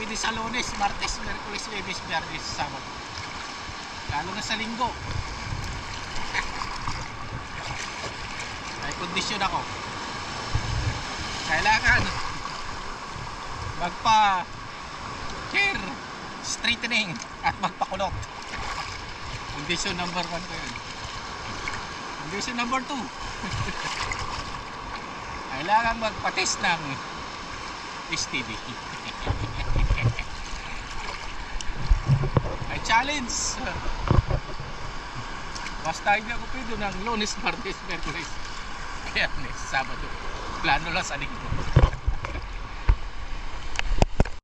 pwede sa Lunes, Martes, Miyerkules, Huwebes, Biyernes, Sabado. Lalo na sa Linggo. May kondisyon ako. Kailangan magpa-hair straightening at magpakulot. Kondisyon number 1 ko yun. Kondisyon number 2. Kailangan magpa-test ng STD. May challenge. Basta hindi ako pwede ng Lunes, Martes, Miyerkules, Biyernes, Sabado. Plano lang sa linggo.